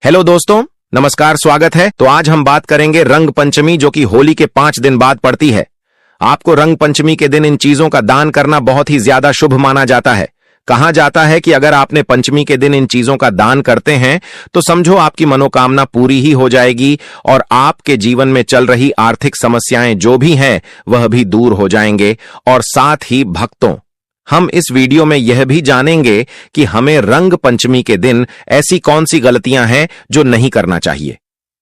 Hello दोस्तों, नमस्कार, स्वागत है। तो आज हम बात करेंगे रंग पंचमी, जो कि होली के 5 दिन बाद पड़ती है। आपको रंग पंचमी के दिन इन चीजों का दान करना बहुत ही ज्यादा शुभ माना जाता है। कहा जाता है कि अगर आपने पंचमी के दिन इन चीजों का दान करते हैं तो समझो आपकी मनोकामना पूरी ही हो जाएगी और आपके जीवन में चल रही आर्थिक समस्याएं जो भी हैं वह भी दूर हो जाएंगे। और साथ ही भक्तों, हम इस वीडियो में यह भी जानेंगे कि हमें रंग पंचमी के दिन ऐसी कौन सी गलतियां हैं जो नहीं करना चाहिए।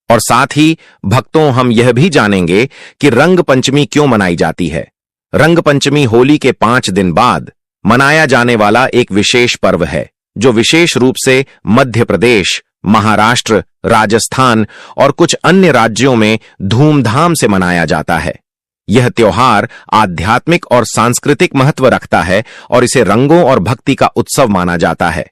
और साथ ही भक्तों, हम यह भी जानेंगे कि रंग पंचमी क्यों मनाई जाती है। रंग पंचमी होली के 5 दिन बाद मनाया जाने वाला एक विशेष पर्व है, जो विशेष रूप से मध्य प्रदेश, महाराष्ट्र, राजस्थान और कुछ अन्य राज्यों में धूमधाम से मनाया जाता है। यह त्योहार आध्यात्मिक और सांस्कृतिक महत्व रखता है और इसे रंगों और भक्ति का उत्सव माना जाता है।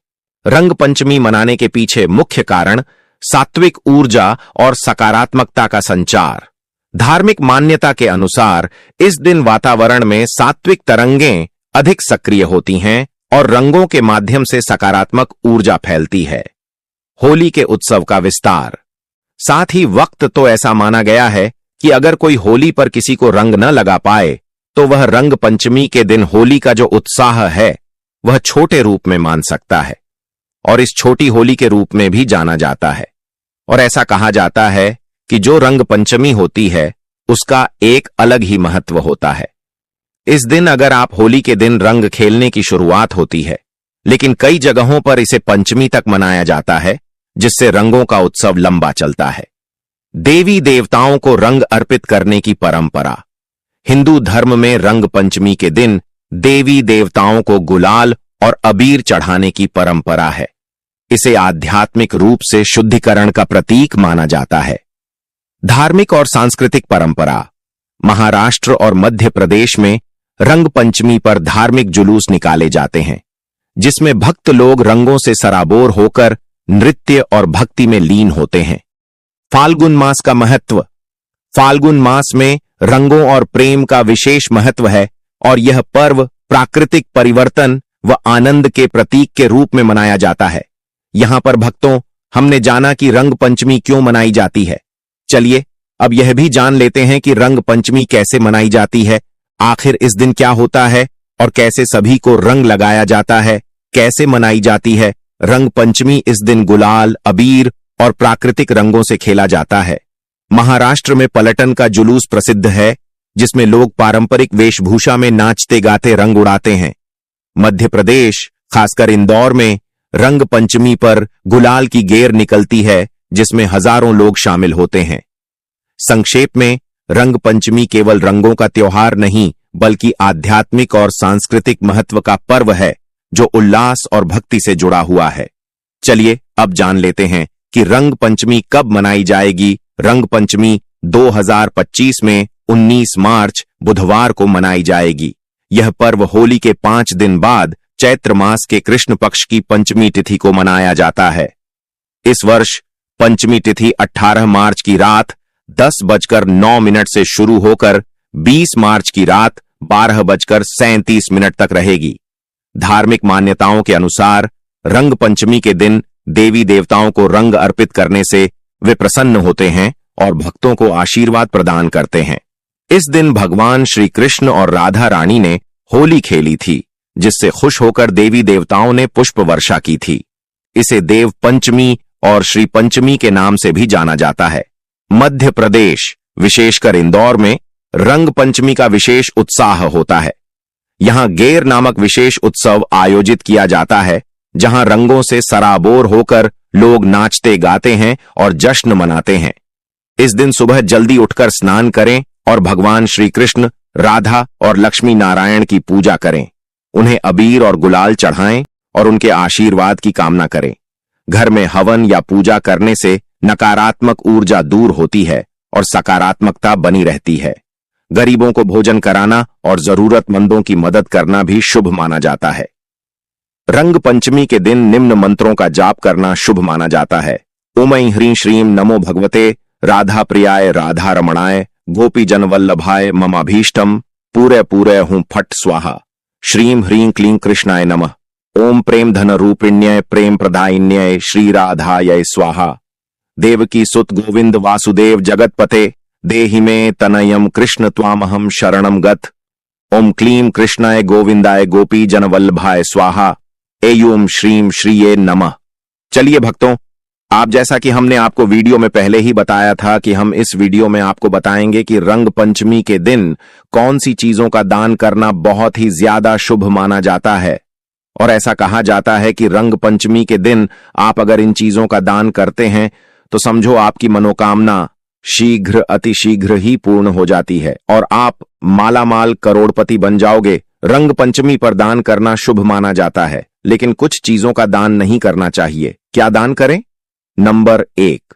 रंग पंचमी मनाने के पीछे मुख्य कारण सात्विक ऊर्जा और सकारात्मकता का संचार। धार्मिक मान्यता के अनुसार इस दिन वातावरण में सात्विक तरंगें अधिक सक्रिय होती हैं और रंगों के माध्यम से सकारात्मक ऊर्जा फैलती है। होली के उत्सव का विस्तार। साथ ही वक्त तो ऐसा माना गया है कि अगर कोई होली पर किसी को रंग न लगा पाए तो वह रंग पंचमी के दिन होली का जो उत्साह है वह छोटे रूप में मान सकता है और इस छोटी होली के रूप में भी जाना जाता है। और ऐसा कहा जाता है कि जो रंग पंचमी होती है उसका एक अलग ही महत्व होता है। इस दिन अगर आप होली के दिन रंग खेलने की शुरुआत होती है, लेकिन कई जगहों पर इसे पंचमी तक मनाया जाता है, जिससे रंगों का उत्सव लंबा चलता है। देवी देवताओं को रंग अर्पित करने की परंपरा। हिंदू धर्म में रंग पंचमी के दिन देवी देवताओं को गुलाल और अबीर चढ़ाने की परंपरा है। इसे आध्यात्मिक रूप से शुद्धिकरण का प्रतीक माना जाता है। धार्मिक और सांस्कृतिक परंपरा। महाराष्ट्र और मध्य प्रदेश में रंग पंचमी पर धार्मिक जुलूस निकाले जाते हैं, जिसमें भक्त लोग रंगों से सराबोर होकर नृत्य और भक्ति में लीन होते हैं। फाल्गुन मास का महत्व। फाल्गुन मास में रंगों और प्रेम का विशेष महत्व है और यह पर्व प्राकृतिक परिवर्तन व आनंद के प्रतीक के रूप में मनाया जाता है। यहां पर भक्तों, हमने जाना कि रंग पंचमी क्यों मनाई जाती है। चलिए अब यह भी जान लेते हैं कि रंग पंचमी कैसे मनाई जाती है, आखिर इस दिन क्या होता है और कैसे सभी को रंग लगाया जाता है, कैसे मनाई जाती है। रंग पंचमी इस दिन गुलाल, अबीर और प्राकृतिक रंगों से खेला जाता है। महाराष्ट्र में पलटन का जुलूस प्रसिद्ध है, जिसमें लोग पारंपरिक वेशभूषा में नाचते गाते रंग उड़ाते हैं। मध्य प्रदेश, खासकर इंदौर में रंग पंचमी पर गुलाल की गेर निकलती है, जिसमें हजारों लोग शामिल होते हैं। संक्षेप में, रंग पंचमी केवल रंगों का त्योहार नहीं, बल्कि आध्यात्मिक और सांस्कृतिक महत्व का पर्व है, जो उल्लास और भक्ति से जुड़ा हुआ है। चलिए अब जान लेते हैं कि रंग पंचमी कब मनाई जाएगी। रंग पंचमी 2025 में 19 मार्च बुधवार को मनाई जाएगी। यह पर्व होली के 5 दिन बाद चैत्र मास के कृष्ण पक्ष की पंचमी तिथि को मनाया जाता है। इस वर्ष पंचमी तिथि 18 मार्च की रात 10:09 से शुरू होकर 20 मार्च की रात 12:37 तक रहेगी। धार्मिक मान्यताओं के अनुसार रंग पंचमी के दिन देवी देवताओं को रंग अर्पित करने से वे प्रसन्न होते हैं और भक्तों को आशीर्वाद प्रदान करते हैं। इस दिन भगवान श्री कृष्ण और राधा रानी ने होली खेली थी, जिससे खुश होकर देवी देवताओं ने पुष्प वर्षा की थी। इसे देव पंचमी और श्री पंचमी के नाम से भी जाना जाता है। मध्य प्रदेश, विशेषकर इंदौर में रंग पंचमी का विशेष उत्साह होता है। यहां गेर नामक विशेष उत्सव आयोजित किया जाता है, जहां रंगों से सराबोर होकर लोग नाचते गाते हैं और जश्न मनाते हैं। इस दिन सुबह जल्दी उठकर स्नान करें और भगवान श्री कृष्ण, राधा और लक्ष्मी नारायण की पूजा करें। उन्हें अबीर और गुलाल चढ़ाएं और उनके आशीर्वाद की कामना करें। घर में हवन या पूजा करने से नकारात्मक ऊर्जा दूर होती है और सकारात्मकता बनी रहती है। गरीबों को भोजन कराना और जरूरतमंदों की मदद करना भी शुभ माना जाता है। रंग पंचमी के दिन निम्न मंत्रों का जाप करना शुभ माना जाता है। ओम ऐं ह्रीं श्रीं नमो भगवते राधा प्रियाय राधा रमणाय गोपी जन वल्लभाय ममाभीष्टम पूरे पूरे हूं फट स्वाहा। श्रीं ह्रीं क्लीं कृष्णाय नमः। ओम प्रेम धन रूपिण्यय प्रेम प्रदायिन्यय श्री राधाय स्वाहा। देवकी सुत गोविंद वासुदेव जगतपते देहि मे तनयम कृष्ण त्वामहम शरणम गत। ओम क्लीम कृष्णाय गोविंदाय गोपी जन वल्लभाय स्वाहा। एयूम श्रीम श्रीये नमः। चलिए भक्तों, आप जैसा कि हमने आपको वीडियो में पहले ही बताया था कि हम इस वीडियो में आपको बताएंगे कि रंग पंचमी के दिन कौन सी चीजों का दान करना बहुत ही ज्यादा शुभ माना जाता है। और ऐसा कहा जाता है कि रंग पंचमी के दिन आप अगर इन चीजों का दान करते हैं तो समझो आपकी मनोकामना शीघ्र अतिशीघ्र ही पूर्ण हो जाती है और आप मालामाल करोड़पति बन जाओगे। रंग पंचमी पर दान करना शुभ माना जाता है, लेकिन कुछ चीजों का दान नहीं करना चाहिए। क्या दान करें? नंबर 1,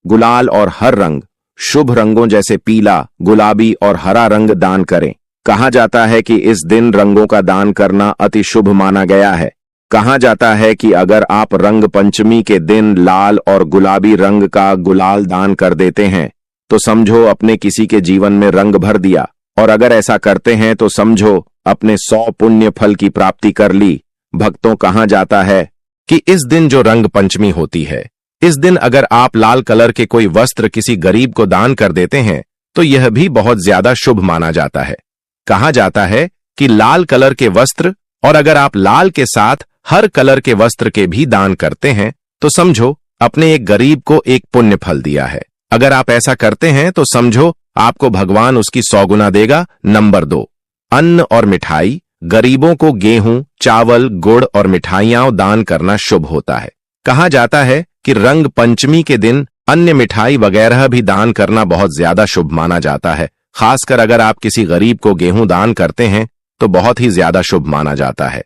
गुलाल और हर रंग। शुभ रंगों जैसे पीला, गुलाबी और हरा रंग दान करें। कहा जाता है कि इस दिन रंगों का दान करना अति शुभ माना गया है। कहा जाता है कि अगर आप रंग पंचमी के दिन लाल और गुलाबी रंग का गुलाल दान कर देते हैं तो समझो अपने किसी के जीवन में रंग भर दिया, और अगर ऐसा करते हैं तो समझो अपने 100 पुण्य फल की प्राप्ति कर ली। भक्तों, कहा जाता है कि इस दिन जो रंग पंचमी होती है, इस दिन अगर आप लाल कलर के कोई वस्त्र किसी गरीब को दान कर देते हैं तो यह भी बहुत ज्यादा शुभ माना जाता है। कहा जाता है कि लाल कलर के वस्त्र, और अगर आप लाल के साथ हर कलर के वस्त्र के भी दान करते हैं तो समझो अपने एक गरीब को एक पुण्य फल दिया है। अगर आप ऐसा करते हैं तो समझो आपको भगवान उसकी 100 गुना देगा। नंबर 2, अन्न और मिठाई। गरीबों को गेहूं, चावल, गुड़ और मिठाइयां दान करना शुभ होता है। कहा जाता है कि रंग पंचमी के दिन अन्य मिठाई वगैरह भी दान करना बहुत ज्यादा शुभ माना जाता है। खासकर अगर आप किसी गरीब को गेहूं दान करते हैं तो बहुत ही ज्यादा शुभ माना जाता है।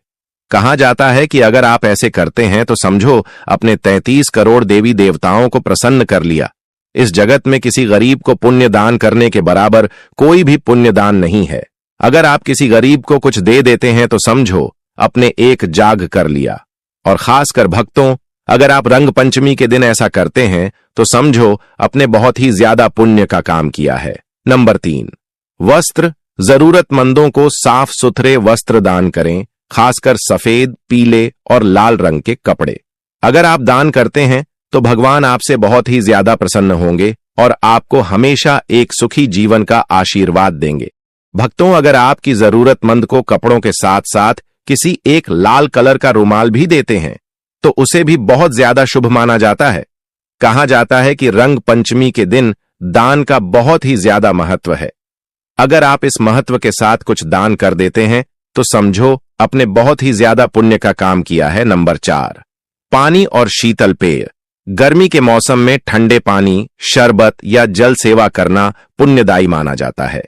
कहा जाता है कि अगर आप ऐसे करते हैं तो समझो अपने 33 करोड़ देवी देवताओं को प्रसन्न कर लिया। इस जगत में किसी गरीब को पुण्य दान करने के बराबर कोई भी पुण्य दान नहीं है। अगर आप किसी गरीब को कुछ दे देते हैं तो समझो अपने एक जाग कर लिया। और खासकर भक्तों, अगर आप रंग पंचमी के दिन ऐसा करते हैं तो समझो अपने बहुत ही ज्यादा पुण्य का काम किया है। नंबर 3, वस्त्र। जरूरतमंदों को साफ सुथरे वस्त्र दान करें, खासकर सफेद, पीले और लाल रंग के कपड़े। अगर आप दान करते हैं तो भगवान आपसे बहुत ही ज्यादा प्रसन्न होंगे और आपको हमेशा एक सुखी जीवन का आशीर्वाद देंगे। भक्तों, अगर आपकी जरूरतमंद को कपड़ों के साथ साथ किसी एक लाल कलर का रुमाल भी देते हैं तो उसे भी बहुत ज्यादा शुभ माना जाता है। कहा जाता है कि रंग पंचमी के दिन दान का बहुत ही ज्यादा महत्व है। अगर आप इस महत्व के साथ कुछ दान कर देते हैं तो समझो अपने बहुत ही ज्यादा पुण्य का काम किया है। नंबर 4, पानी और शीतल पेय। गर्मी के मौसम में ठंडे पानी, शरबत या जल सेवा करना पुण्यदायी माना जाता है।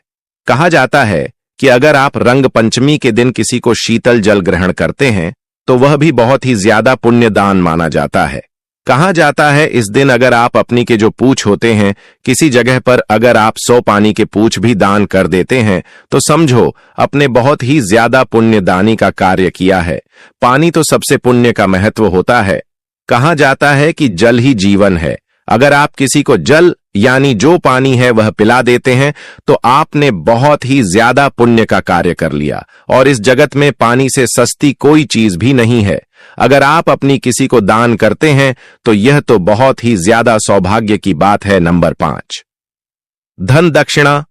कहा जाता है कि अगर आप रंग पंचमी के दिन किसी को शीतल जल ग्रहण करते हैं तो वह भी बहुत ही ज्यादा पुण्य दान माना जाता है। कहा जाता है इस दिन अगर आप अपनी के जो पूछ होते हैं किसी जगह पर अगर आप 100 पानी के पूछ भी दान कर देते हैं तो समझो अपने बहुत ही ज्यादा पुण्यदानी का कार्य किया है। पानी तो सबसे पुण्य का महत्व होता है। कहा जाता है कि जल ही जीवन है। अगर आप किसी को जल यानी जो पानी है वह पिला देते हैं तो आपने बहुत ही ज्यादा पुण्य का कार्य कर लिया, और इस जगत में पानी से सस्ती कोई चीज भी नहीं है। अगर आप अपनी किसी को दान करते हैं तो यह तो बहुत ही ज्यादा सौभाग्य की बात है। नंबर 5, धन दक्षिणा।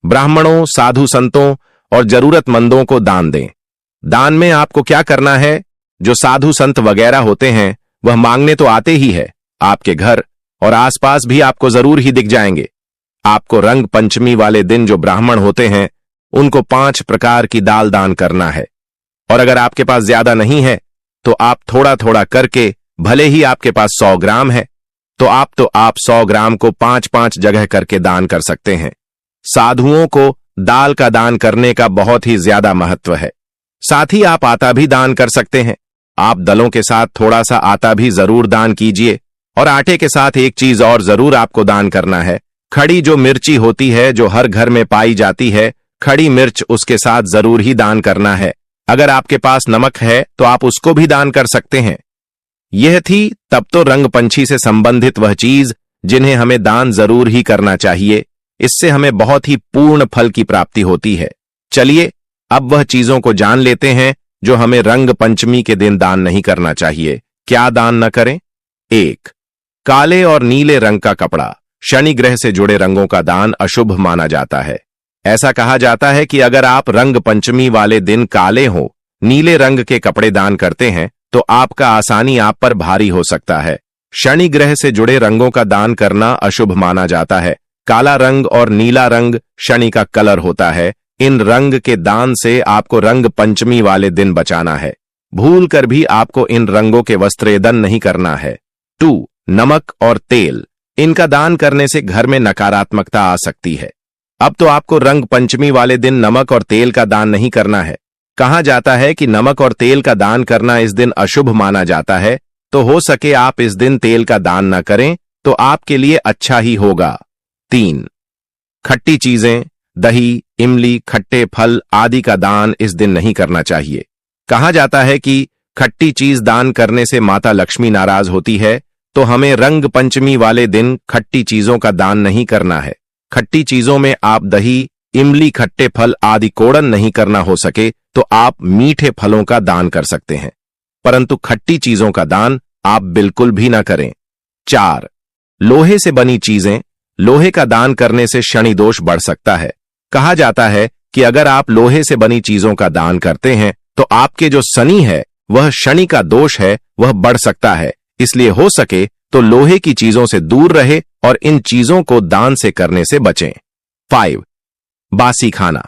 ब्राह्मणों, साधु संतों और जरूरतमंदों को दान दें। दान में आपको क्या करना है? जो साधु संत वगैरह होते हैं वह मांगने तो आते ही है, आपके घर और आसपास भी आपको जरूर ही दिख जाएंगे। आपको रंग पंचमी वाले दिन जो ब्राह्मण होते हैं उनको 5 प्रकार की दाल दान करना है। और अगर आपके पास ज्यादा नहीं है तो आप थोड़ा थोड़ा करके, भले ही आपके पास 100 ग्राम है तो आप 100 ग्राम को 5-5 जगह करके दान कर सकते हैं। साधुओं को दाल का दान करने का बहुत ही ज्यादा महत्व है। साथ ही आप आटा भी दान कर सकते हैं। आप दलों के साथ थोड़ा सा आटा भी जरूर दान कीजिए। और आटे के साथ एक चीज और जरूर आपको दान करना है, खड़ी जो मिर्ची होती है जो हर घर में पाई जाती है, खड़ी मिर्च उसके साथ जरूर ही दान करना है। अगर आपके पास नमक है तो आप उसको भी दान कर सकते हैं। यह थी तब तो रंग पंचमी से संबंधित वह चीज जिन्हें हमें दान जरूर ही करना चाहिए। इससे हमें बहुत ही पूर्ण फल की प्राप्ति होती है। चलिए अब वह चीजों को जान लेते हैं जो हमें रंग पंचमी के दिन दान नहीं करना चाहिए। क्या दान न करें? 1, काले और नीले रंग का कपड़ा शनि ग्रह से जुड़े रंगों का दान अशुभ माना जाता है। ऐसा कहा जाता है कि अगर आप रंग पंचमी वाले दिन काले हो नीले रंग के कपड़े दान करते हैं तो आपका आसानी आप पर भारी हो सकता है। शनि ग्रह से जुड़े रंगों का दान करना अशुभ माना जाता है। काला रंग और नीला रंग शनि का कलर होता है। इन रंग के दान से आपको रंग पंचमी वाले दिन बचाना है। भूल कर भी आपको इन रंगों के वस्त्रेदन नहीं करना है। 2. नमक और तेल, इनका दान करने से घर में नकारात्मकता आ सकती है। अब तो आपको रंग पंचमी वाले दिन नमक और तेल का दान नहीं करना है। कहा जाता है कि नमक और तेल का दान करना इस दिन अशुभ माना जाता है, तो हो सके आप इस दिन तेल का दान न करें तो आपके लिए अच्छा ही होगा। 3. खट्टी चीजें, दही, इमली, खट्टे फल आदि का दान इस दिन नहीं करना चाहिए। कहा जाता है कि खट्टी चीज दान करने से माता लक्ष्मी नाराज होती है, तो हमें रंग पंचमी वाले दिन खट्टी चीजों का दान नहीं करना है। खट्टी चीजों में आप दही, इमली, खट्टे फल आदि कोड़न नहीं करना हो सके तो आप मीठे फलों का दान कर सकते हैं, परंतु खट्टी चीजों का दान आप बिल्कुल भी ना करें। 4. लोहे से बनी चीजें, लोहे का दान करने से शनि दोष बढ़ सकता है। कहा जाता है कि अगर आप लोहे से बनी चीजों का दान करते हैं तो आपके जो शनि है वह शनि का दोष है वह बढ़ सकता है, इसलिए हो सके तो लोहे की चीजों से दूर रहे और इन चीजों को दान से करने से बचें। 5. बासी खाना,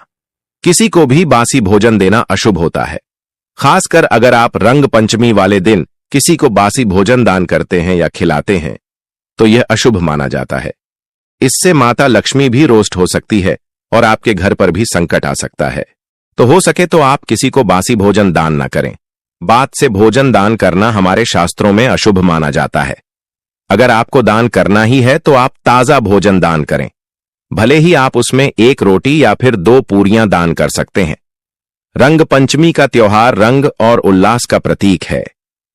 किसी को भी बासी भोजन देना अशुभ होता है। खासकर अगर आप रंग पंचमी वाले दिन किसी को बासी भोजन दान करते हैं या खिलाते हैं तो यह अशुभ माना जाता है। इससे माता लक्ष्मी भी रोस्ट हो सकती है और आपके घर पर भी संकट आ सकता है। तो हो सके तो आप किसी को बासी भोजन दान न करें। बात से भोजन दान करना हमारे शास्त्रों में अशुभ माना जाता है। अगर आपको दान करना ही है तो आप ताजा भोजन दान करें, भले ही आप उसमें 1 रोटी या फिर 2 पूरियां दान कर सकते हैं। रंग पंचमी का त्योहार रंग और उल्लास का प्रतीक है,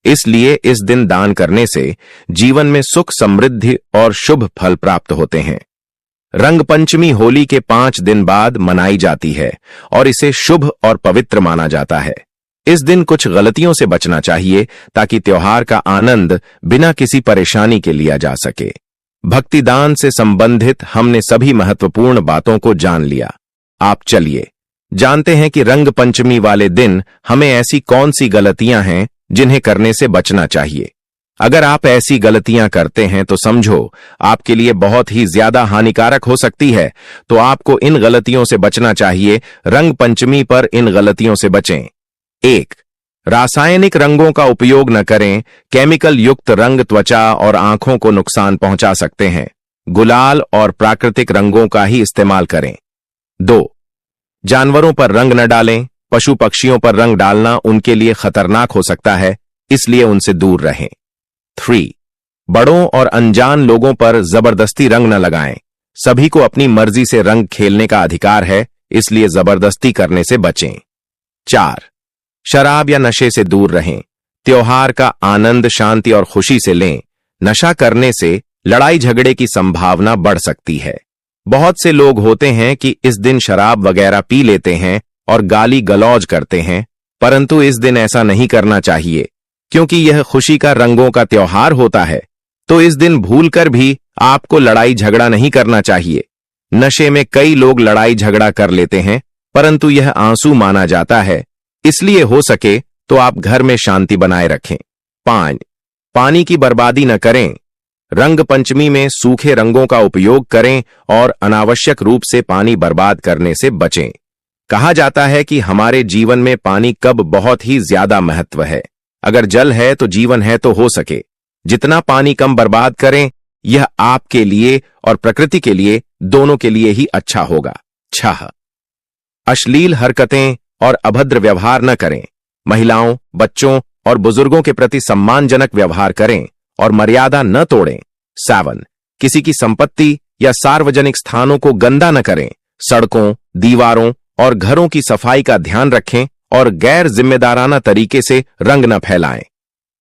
इसलिए इस दिन दान करने से जीवन में सुख, समृद्धि और शुभ फल प्राप्त होते हैं। रंग पंचमी होली के 5 दिन बाद मनाई जाती है और इसे शुभ और पवित्र माना जाता है। इस दिन कुछ गलतियों से बचना चाहिए ताकि त्योहार का आनंद बिना किसी परेशानी के लिया जा सके। भक्तिदान से संबंधित हमने सभी महत्वपूर्ण बातों को जान लिया। आप चलिए जानते हैं कि रंग पंचमी वाले दिन हमें ऐसी कौन सी गलतियां हैं जिन्हें करने से बचना चाहिए। अगर आप ऐसी गलतियां करते हैं तो समझो आपके लिए बहुत ही ज्यादा हानिकारक हो सकती है, तो आपको इन गलतियों से बचना चाहिए। रंग पंचमी पर इन गलतियों से बचें। 1. रासायनिक रंगों का उपयोग न करें। केमिकल युक्त रंग त्वचा और आंखों को नुकसान पहुंचा सकते हैं। गुलाल और प्राकृतिक रंगों का ही इस्तेमाल करें। 2. जानवरों पर रंग न डालें। पशु पक्षियों पर रंग डालना उनके लिए खतरनाक हो सकता है, इसलिए उनसे दूर रहें। 3. बड़ों और अनजान लोगों पर जबरदस्ती रंग न लगाएं। सभी को अपनी मर्जी से रंग खेलने का अधिकार है, इसलिए जबरदस्ती करने से बचें। 4. शराब या नशे से दूर रहें। त्योहार का आनंद शांति और खुशी से लें। नशा करने से लड़ाई झगड़े की संभावना बढ़ सकती है। बहुत से लोग होते हैं कि इस दिन शराब वगैरह पी लेते हैं और गाली गलौज करते हैं, परंतु इस दिन ऐसा नहीं करना चाहिए क्योंकि यह खुशी का रंगों का त्योहार होता है। तो इस दिन भूलकर भी आपको लड़ाई झगड़ा नहीं करना चाहिए। नशे में कई लोग लड़ाई झगड़ा कर लेते हैं, परंतु यह आंसू माना जाता है, इसलिए हो सके तो आप घर में शांति बनाए रखें। 5. पानी की बर्बादी न करें। रंग पंचमी में सूखे रंगों का उपयोग करें और अनावश्यक रूप से पानी बर्बाद करने से बचें। कहा जाता है कि हमारे जीवन में पानी कब बहुत ही ज्यादा महत्व है। अगर जल है तो जीवन है, तो हो सके जितना पानी कम बर्बाद करें, यह आपके लिए और प्रकृति के लिए दोनों के लिए ही अच्छा होगा। 6. अश्लील हरकतें और अभद्र व्यवहार न करें। महिलाओं, बच्चों और बुजुर्गों के प्रति सम्मानजनक व्यवहार करें और मर्यादा न तोड़ें। 7. किसी की संपत्ति या सार्वजनिक स्थानों को गंदा न करें। सड़कों, दीवारों और घरों की सफाई का ध्यान रखें और गैर जिम्मेदाराना तरीके से रंग न फैलाएं।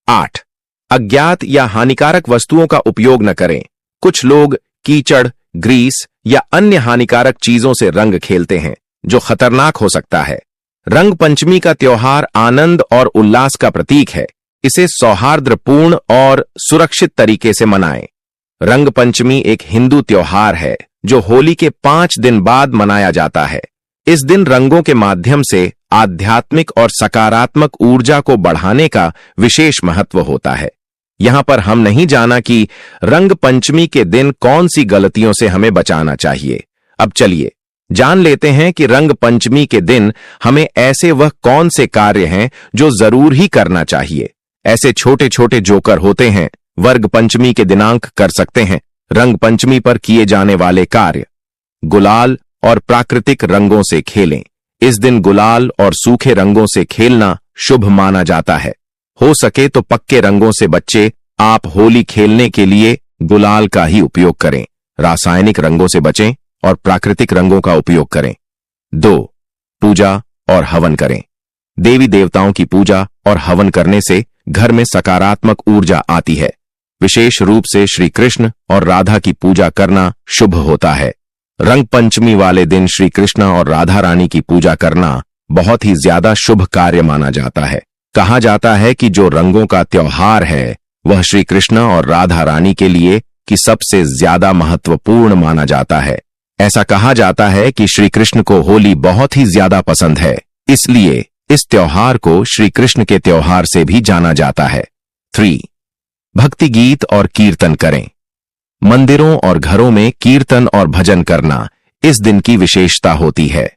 8. अज्ञात या हानिकारक वस्तुओं का उपयोग न करें। कुछ लोग कीचड़, ग्रीस या अन्य हानिकारक चीजों से रंग खेलते हैं जो खतरनाक हो सकता है। रंग पंचमी का त्योहार आनंद और उल्लास का प्रतीक है। इसे सौहार्दपूर्ण और सुरक्षित तरीके से मनाएं। रंग पंचमी एक हिंदू त्योहार है जो होली के 5 दिन बाद मनाया जाता है। इस दिन रंगों के माध्यम से आध्यात्मिक और सकारात्मक ऊर्जा को बढ़ाने का विशेष महत्व होता है। यहां पर हम नहीं जाना कि रंग पंचमी के दिन कौन सी गलतियों से हमें बचाना चाहिए। अब चलिए जान लेते हैं कि रंग पंचमी के दिन हमें ऐसे वह कौन से कार्य हैं जो जरूर ही करना चाहिए। ऐसे छोटे छोटे जोकर होते हैं, वर्ग पंचमी के दिनांक कर सकते हैं। रंग पंचमी पर किए जाने वाले कार्य: गुलाल और प्राकृतिक रंगों से खेलें। इस दिन गुलाल और सूखे रंगों से खेलना शुभ माना जाता है। हो सके तो पक्के रंगों से बच्चे आप होली खेलने के लिए गुलाल का ही उपयोग करें। रासायनिक रंगों से बचें और प्राकृतिक रंगों का उपयोग करें। 2. पूजा और हवन करें। देवी देवताओं की पूजा और हवन करने से घर में सकारात्मक ऊर्जा आती है। विशेष रूप से श्री कृष्ण और राधा की पूजा करना शुभ होता है। रंग पंचमी वाले दिन श्री कृष्ण और राधा रानी की पूजा करना बहुत ही ज्यादा शुभ कार्य माना जाता है। कहा जाता है कि जो रंगों का त्योहार है वह श्री कृष्ण और राधा रानी के लिए कि सबसे ज्यादा महत्वपूर्ण माना जाता है। ऐसा कहा जाता है कि श्री कृष्ण को होली बहुत ही ज्यादा पसंद है, इसलिए इस त्योहार को श्री कृष्ण के त्योहार से भी जाना जाता है। 3. भक्ति गीत और कीर्तन करें। मंदिरों और घरों में कीर्तन और भजन करना इस दिन की विशेषता होती है।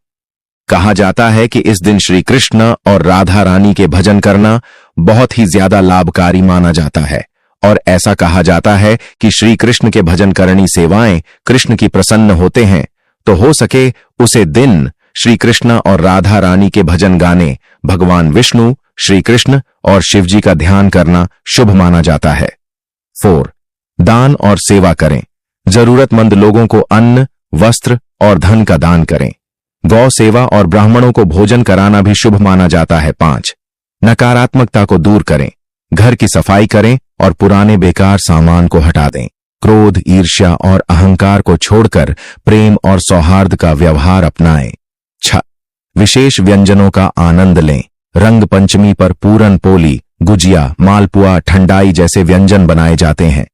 कहा जाता है कि इस दिन श्री कृष्ण और राधा रानी के भजन करना बहुत ही ज्यादा लाभकारी माना जाता है और ऐसा कहा जाता है कि श्री कृष्ण के भजन करनी सेवाएं कृष्ण की प्रसन्न होते हैं, तो हो सके उसे दिन श्री कृष्ण और राधा रानी के भजन गाने, भगवान विष्णु, श्री कृष्ण और शिव जी का ध्यान करना शुभ माना जाता है। 4. दान और सेवा करें। जरूरतमंद लोगों को अन्न, वस्त्र और धन का दान करें। गौ सेवा और ब्राह्मणों को भोजन कराना भी शुभ माना जाता है। 5. नकारात्मकता को दूर करें। घर की सफाई करें और पुराने बेकार सामान को हटा दें। क्रोध, ईर्ष्या और अहंकार को छोड़कर प्रेम और सौहार्द का व्यवहार अपनाएं। 6. विशेष व्यंजनों का आनंद लें। रंग पंचमी पर पूरन पोली, गुजिया, मालपुआ, ठंडाई जैसे व्यंजन बनाए जाते हैं।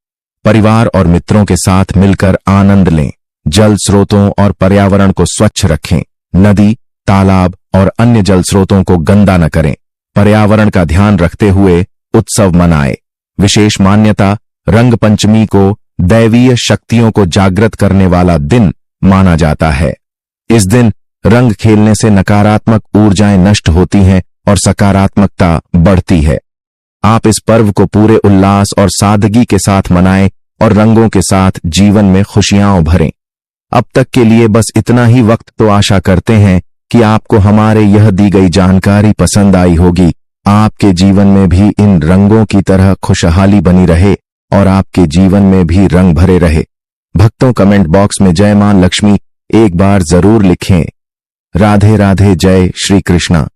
परिवार और मित्रों के साथ मिलकर आनंद लें। जल स्रोतों और पर्यावरण को स्वच्छ रखें। नदी, तालाब और अन्य जल स्रोतों को गंदा न करें। पर्यावरण का ध्यान रखते हुए उत्सव मनाएं। विशेष मान्यता: रंग पंचमी को दैवीय शक्तियों को जागृत करने वाला दिन माना जाता है। इस दिन रंग खेलने से नकारात्मक ऊर्जाएं नष्ट होती हैं और सकारात्मकता बढ़ती है। आप इस पर्व को पूरे उल्लास और सादगी के साथ मनाएं और रंगों के साथ जीवन में खुशियां भरें। अब तक के लिए बस इतना ही वक्त। तो आशा करते हैं कि आपको हमारे यह दी गई जानकारी पसंद आई होगी। आपके जीवन में भी इन रंगों की तरह खुशहाली बनी रहे और आपके जीवन में भी रंग भरे रहे। भक्तों, कमेंट बॉक्स में जय मां लक्ष्मी एक बार जरूर लिखें। राधे राधे, जय श्री कृष्णा।